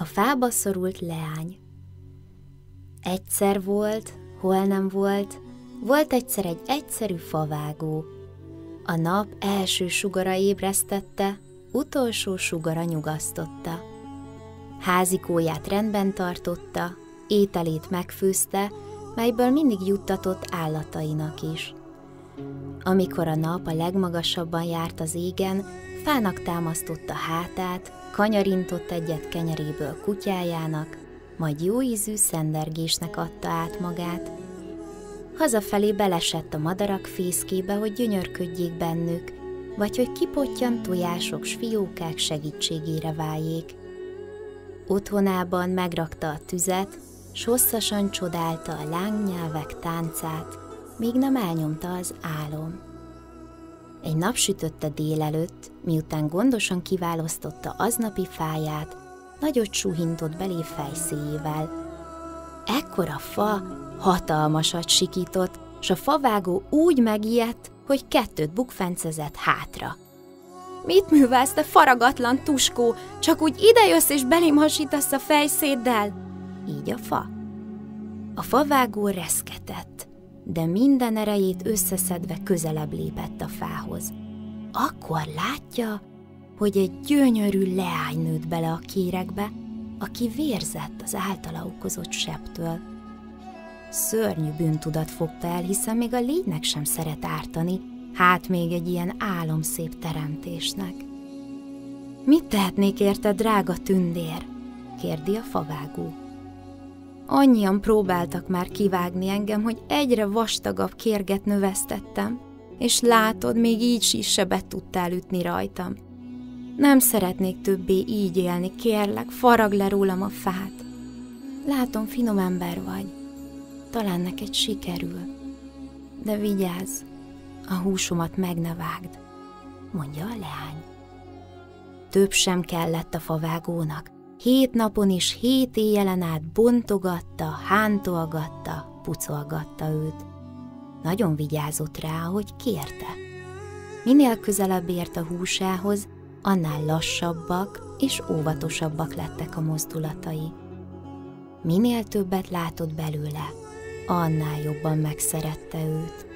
A fába szorult leány. Egyszer volt, hol nem volt, volt egyszer egy egyszerű favágó. A nap első sugara ébresztette, utolsó sugara nyugasztotta. Házikóját rendben tartotta, ételét megfőzte, melyből mindig juttatott állatainak is. Amikor a nap a legmagasabban járt az égen, fának támasztotta hátát, kanyarintott egyet kenyeréből kutyájának, majd jóízű szendergésnek adta át magát. Hazafelé belesett a madarak fészkébe, hogy gyönyörködjék bennük, vagy hogy kipottyant tojások s fiókák segítségére váljék. Otthonában megrakta a tüzet, s hosszasan csodálta a lángnyelvek táncát, míg nem elnyomta az álom. Egy napsütötte délelőtt, miután gondosan kiválasztotta aznapi fáját, nagyot suhintott belé fejszéjével. Ekkor a fa hatalmasat sikított, s a favágó úgy megijedt, hogy 2 bukfencezett hátra. Mit művelsz, te faragatlan tuskó? Csak úgy idejössz és belém hasítasz a fejszéddel? Így a fa. A favágó reszketett, de minden erejét összeszedve közelebb lépett a fához. Akkor látja, hogy egy gyönyörű leány nőtt bele a kéregbe, aki vérzett az általa okozott sebtől. Szörnyű bűntudat fogta el, hiszen még a lénynek sem szeret ártani, hát még egy ilyen álomszép teremtésnek. Mit tehetnék érte, drága tündér? Kérdi a favágó. Annyian próbáltak már kivágni engem, hogy egyre vastagabb kérget növesztettem, és látod, még így is sebet tudtál ütni rajtam. Nem szeretnék többé így élni, kérlek, faragd le rólam a fát. Látom, finom ember vagy, talán neked sikerül, de vigyázz, a húsomat meg ne vágd, mondja a leány. Több sem kellett a favágónak, 7 napon és 7 éjjelen át bontogatta, hántolgatta, pucolgatta őt. Nagyon vigyázott rá, ahogy kérte. Minél közelebb ért a húsához, annál lassabbak és óvatosabbak lettek a mozdulatai. Minél többet látott belőle, annál jobban megszerette őt.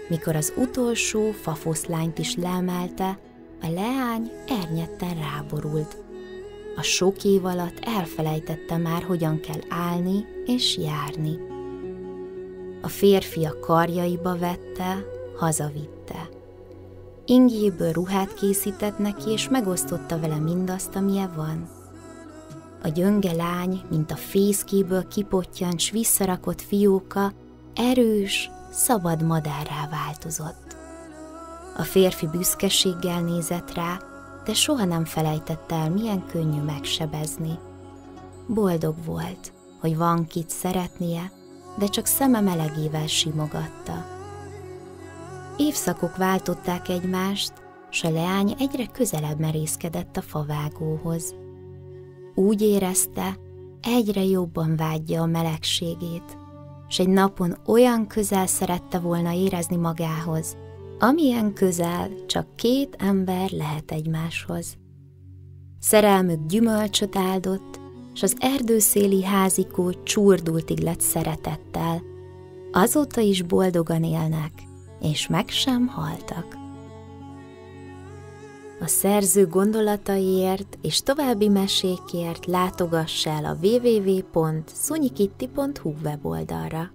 Mikor az utolsó fafoszlányt is leemelte, a leány ernyetten ráborult. A sok év alatt elfelejtette már, hogyan kell állni és járni. A férfi a karjaiba vette, hazavitte. Ingjéből ruhát készített neki, és megosztotta vele mindazt, amilyen van. A gyönge lány, mint a fészkéből kipottyant s visszarakott fióka, erős, szabad madárrá változott. A férfi büszkeséggel nézett rá, de soha nem felejtette el, milyen könnyű megsebezni. Boldog volt, hogy van kit szeretnie, de csak szeme melegével simogatta. Évszakok váltották egymást, s a leány egyre közelebb merészkedett a favágóhoz. Úgy érezte, egyre jobban vágyja a melegségét, s egy napon olyan közel szerette volna érezni magához, amilyen közel csak 2 ember lehet egymáshoz. Szerelmük gyümölcsöt áldott, s az erdőszéli házikó csurdultig lett szeretettel. Azóta is boldogan élnek, és meg sem haltak. A szerző gondolataiért és további mesékért látogass el a www.szunyikitti.hu weboldalra.